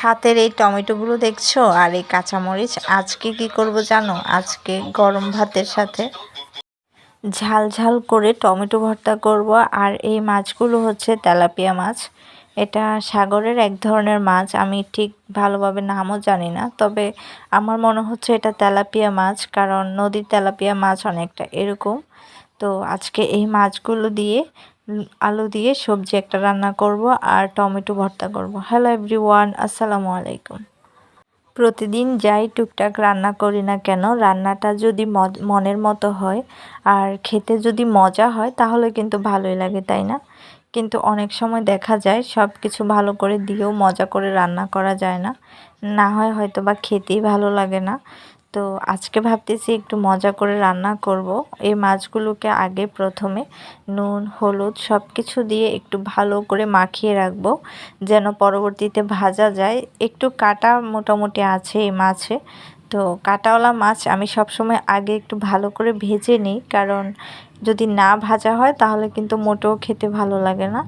হাতের এই টমেটোগুলো দেখছো আর এই কাঁচামরিচ, আজকে কি করব জানো? আজকে গরম ভাতের সাথে ঝাল ঝাল করে টমেটো ভর্তা করব। আর এই মাছগুলো হচ্ছে তেলাপিয়া মাছ। এটা সাগরের এক ধরনের মাছ, আমি ঠিক ভালোভাবে নামও জানি না, তবে আমার মনে হচ্ছে এটা তেলাপিয়া মাছ, কারণ নদীর তেলাপিয়া মাছ অনেকটা এরকম। তো আজকে এই মাছগুলো দিয়ে আলু দিয়ে সবজি একটা রান্না করব আর টমেটো ভর্তা করব। হ্যালো এভরিওয়ান, আসসালামু আলাইকুম। প্রতিদিন যাই টুকটাক রান্না করি না কেন, রান্নাটা যদি মনের মতো হয় আর খেতে যদি মজা হয় তাহলে কিন্তু ভালোই লাগে, তাই না? কিন্তু অনেক সময় দেখা যায় সব কিছু ভালো করে দিয়েও মজা করে রান্না করা যায় না, না হয় হয়তো বা খেতেই ভালো লাগে না। তো আজকে ভাবতেছি একটু মজা করে রান্না করব। এই মাছগুলোকে আগে প্রথমে নুন হলুদ সব কিছু দিয়ে একটু ভালো করে মাখিয়ে রাখবো, যেন পরবর্তীতে ভাজা যায়। একটু কাটা মোটামুটি আছে এই মাছে, তো কাটাওয়ালা মাছ আমি সবসময় আগে একটু ভালো করে ভেজে নিই, কারণ যদি না ভাজা হয় তাহলে কিন্তু মোটেও খেতে ভালো লাগে না।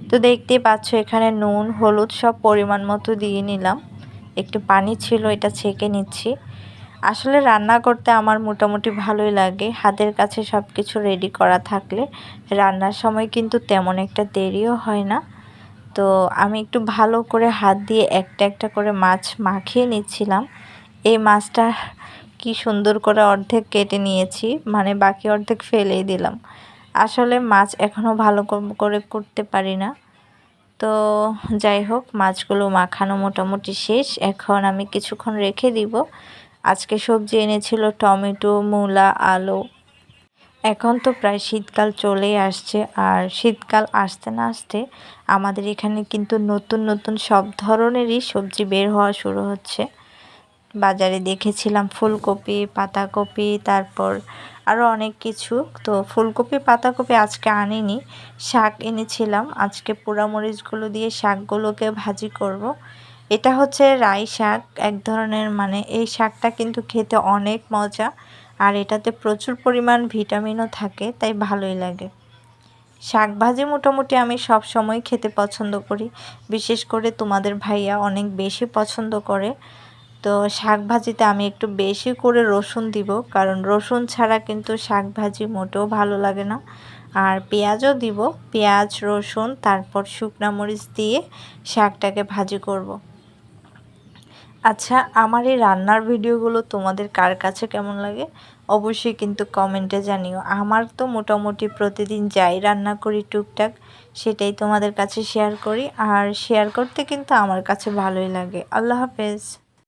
তো দেখতেই পাচ্ছ এখানে নুন হলুদ সব পরিমাণ মতো দিয়ে নিলাম। একটু পানি ছিল, এটা ছেঁকে নিচ্ছি। আসলে রান্না করতে আমার মোটামুটি ভালোই লাগে, হাতের কাছে সব কিছু রেডি করা থাকলে রান্নার সময় কিন্তু তেমন একটা দেরিও হয় না। তো আমি একটু ভালো করে হাত দিয়ে একটা একটা করে মাছ মাখিয়ে নিচ্ছিলাম। এই মাছটা কি সুন্দর করে অর্ধেক কেটে নিয়েছি, মানে বাকি অর্ধেক ফেলেই দিলাম। আসলে মাছ এখনও ভালো করে করতে পারি না। তো যাই হোক, মাছগুলো মাখানো মোটামুটি শেষ, এখন আমি কিছুক্ষণ রেখে দিব। আজকে সবজি এনেছিল টমেটো মূলা আলু। এখন তো প্রায় শীতকাল চলেই আসছে, আর শীতকাল আসতে না আসতে আমাদের এখানে কিন্তু নতুন নতুন সব ধরনেরই সবজি বের হওয়া শুরু হচ্ছে। বাজারে দেখেছিলাম ফুলকপি পাতাকপি, তারপর আরও অনেক কিছু। তো ফুলকপি পাতাকপি আজকে আনিনি, শাক এনেছিলাম। আজকে পোড়ামরিচগুলো দিয়ে শাকগুলোকে ভাজি করব। এটা হচ্ছে রাই শাক এক ধরনের, মানে এই শাকটা কিন্তু খেতে অনেক মজা, আর এটাতে প্রচুর পরিমাণ ভিটামিনও থাকে, তাই ভালোই লাগে। শাক ভাজি মোটামুটি আমি সব সময় খেতে পছন্দ করি, বিশেষ করে তোমাদের ভাইয়া অনেক বেশি পছন্দ করে। তো শাক ভাজিতে আমি একটু বেশি করে রসুন দিব, কারণ রসুন ছাড়া কিন্তু শাক ভাজি মোটেও ভালো লাগে না। আর পেঁয়াজও দিব, পেঁয়াজ রসুন তারপর শুকনা মরিচ দিয়ে শাকটাকে ভাজি করব। আচ্ছা, আমার এই রান্নার ভিডিওগুলো তোমাদের কার কাছে কেমন লাগে অবশ্যই কিন্তু কমেন্টে জানিও। আমার তো মোটামুটি প্রতিদিন যাই রান্না করি টুকটাক সেটাই তোমাদের কাছে শেয়ার করি, আর শেয়ার করতে কিন্তু আমার কাছে ভালোই লাগে। আল্লাহ হাফেজ।